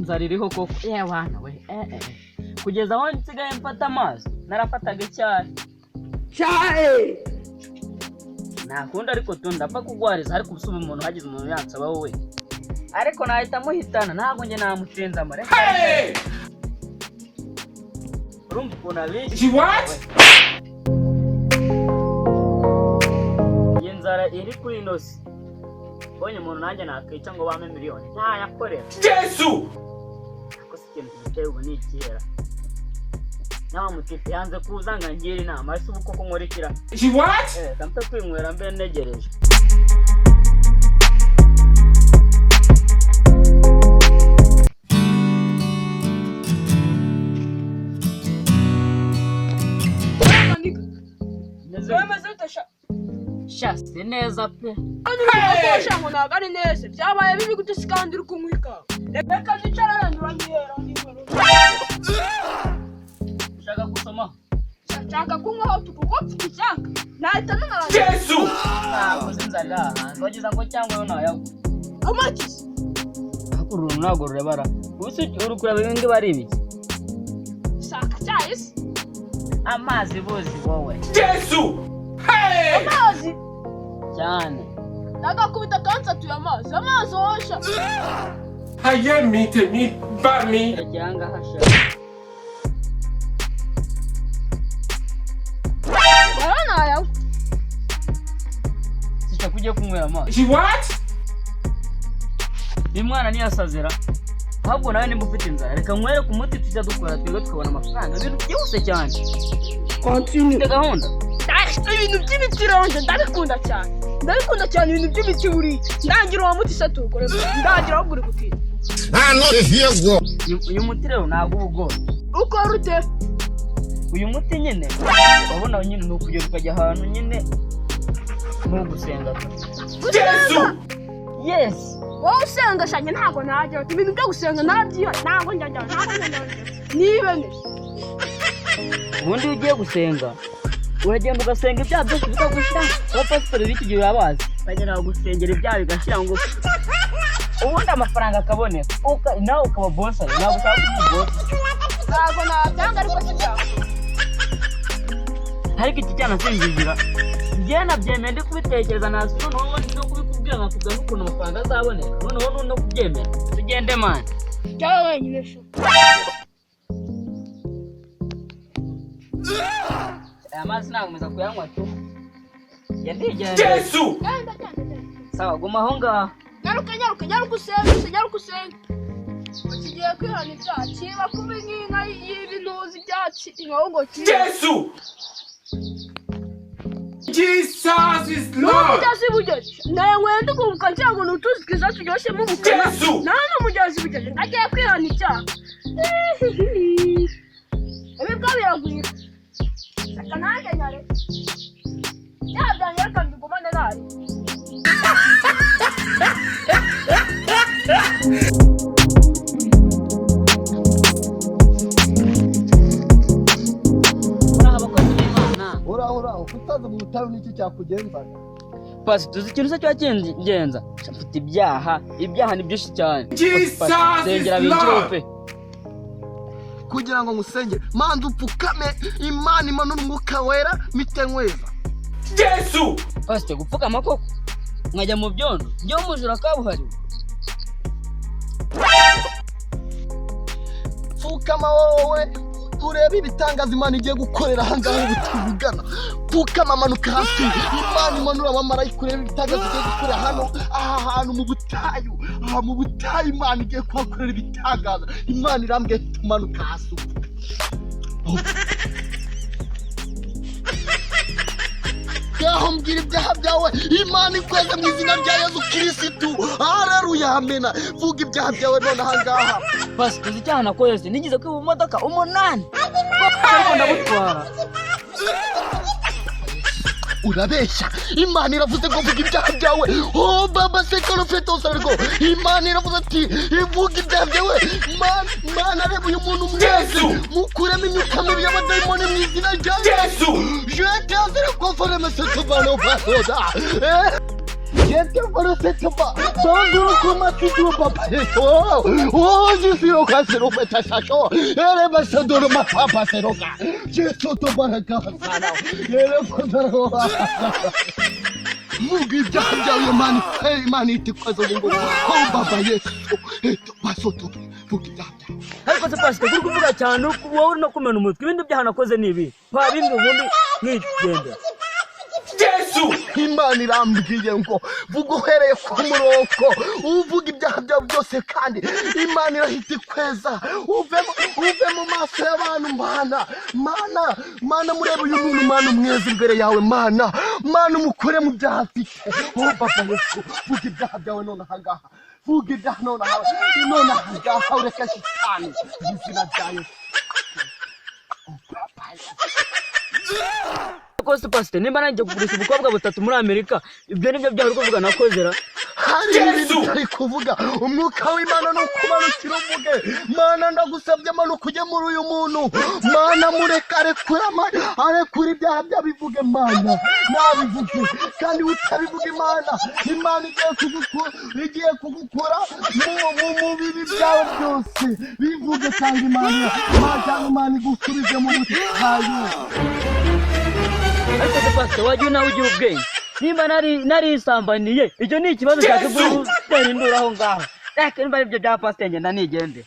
inzara iriho koko wana we kugeza aho nsigaye mfata amazi narafataga cyane nakunda ariko ndapfa kugwariza ariko ubusuba umuntu hagize umuntu yansaba wowe ariko nahita muhitana ntabwo nge namutenza amare urumva ukuntu abizi inzara iri kuri inosi bonye umuntu nanjye nakwica ngo bame miliyoni ntayakorera Yesu ko sikintu giteye ubu nikera nawe mutipe yanze kuzanga ngira inama ese ubu koko nkorekira ndamta kwinywera mbe negereje Shase neza pe Hey! Ngo nagari neza byabaye bibi gute sikandira kumwika reka zicara nduranyera Shaka gusoma Shaka kunywa tukugopfa cyaka nahita nana Yesu kuzinzarira ngogeza ngo cyangwa yo nayo Amatisi Akuru nago rebara usi urukura bingi bari ibiki Saka cyahise Amazi bozi wowe Yesu Hey! Amazi cyane Nagakubita kansatu y'amazi osha Haye mite bami cyanga hasha Bana yawe Sita kujye kunywera amazi What? Imwana ni yasazera ahubwo nawe nimba ufite inzara reka nywere ku muti tujya dukora twego tukabona amafaranga ibintu byose cyane Continue gahunda ibintu by'ibitironje ndabikunda cyane ibintu by'ibiti buri ndangira uwo muti satugore ndagira ahubwo uri gutira uyu muti rero ntabwo ubugora uko rute uyu muti nyine wabona nyine ni ukugera ukajya ahantu nyine nko gusenga Yesu yes wowe usenga shanye ntabwo najya ibintu byo gusenga nabyo ntabwo njya nibene ubundi ugiye gusenga uragenda ugasenga ibyaha byose bikagushyira abapasitori b'iki gihe urabazi bagenda gusengera ibyaha bigashyira ngo ubundi amafaranga akaboneka nawe ukaba bosa ntabwo ushaka kuba bosa ntabwo nabyanga ariko sibyaho ariko iki cyana singigira njye nabyemeye ndi kubitekereza nazi noneho no kubikubwira nkakubwira n'ukuntu amafaranga azaboneka noneho no kubyemera tugende mani cyangwa wenyine sho aya mazi nagomeza kuyanywa tu yandigende Yesu sawa guma aho ngaho nyaruka usenga ukigiye kwihana ibyaha kiba kuba nk'inka y'ibinuzi ibyatsi inkongo Yesu Jesus is Lord n'umugezi bugeje nawe wenda ukumbuka cyangwa n'utuzi twiza turyoshemo ubukana Yesu nawe n'umugezi bugeje ndagiye kwihana ibyaha ibi bwo biragwira saka nanjye nyare byabyanjye reka mbigumane nabi uraho kutaza mu butayu n'iki cyakugenzaga pasi tuzi ikintu se cyagenza mfite ibyaha ni byinshi cyane Jesus sengera is binjire pe kugira ngo ngusengere manza upfukame imana imanura umwuka wera mite nkweza Yesu pasi gupfukama koko nkajya mu byondo njyewe umujura kabuhariwe pfukama wowe urebe ibitangaza imana igiye gukorera ahangaha ubu tuvugana pfukama amanuka hasi imana imanura abamarayika urebe ibitangaza igiye gukorera hano aha hantu mu butayu imana igiye kuhakorera ibitangaza imana irambwiye tumanuka hasi yaho mbwira ibyaha byawe imana ikoze mu izina rya Yesu Kirisitu haleluya amena vuga ibyaha byawe none ahangaha pasi tuzi icyaha nakoze nigize kwiba imodoka 8 ariko ndabutwara urabeshya imana iravuze ngo vuga ibyaha byawe oh baba sekoro feto sargo imana iravuze ati ivuga ibyaha byawe imana reba uyu muntu mwese mukuremo imyuka mibi y'abadayimoni mu izina rya Yesu je te azere konforme cette bano basoda Gente forosetoba. Sandro kuma kitu papa yeso. Oh, jisiro kasiro petasasho. Ele basandoro mapapa seroka. Jesu to baraka sana. Ele fodoro. Mugi janja yemani hey mani tikwazo mungu. Oh baba yesu. Eto basoto. Mugi janja. ariko se pastor kuri kuvuga cyane wowe no kumena umutwe ibindi byaha nakoze nibi twabimwe ubundi nigende Jesu Imana irambwiye ngo vuga uhereye ku murongo uvuga ibyaha byawe byose kandi Imana irahita ikweza uve mu maso y'abantu mana murebe uyu muntu mana umweza imbere yawe mana umukore mu byaha afite papa Yesu vuga ibyaha byawe none ahangaha vuga ibyaha none ahangaha ureke shitani izina rya Yesu Koste pastor nimba nanjye kugurisha ubukobwa butatu muri Amerika ibyo nibyo byaho kuvuga nakozera Jesu ari kuvuga umwuka w'Imana no kumanukira uvuge mana ndagusabye manuka ujye muri uyu muntu mana murekare arekura ibyaha byabivuge mana nabivuge kandi utabivuga Imana igiye kugukora mu bibi byawe byose bivuge kandi Imana igusubize mu butayu ariko se pastor wagiye nawe ugira ubwenge nimba nari isambaniye icyo ni ikibazo cyakugutera indura aho ngaho reka nimba ibyo bya pastor ngenda nigende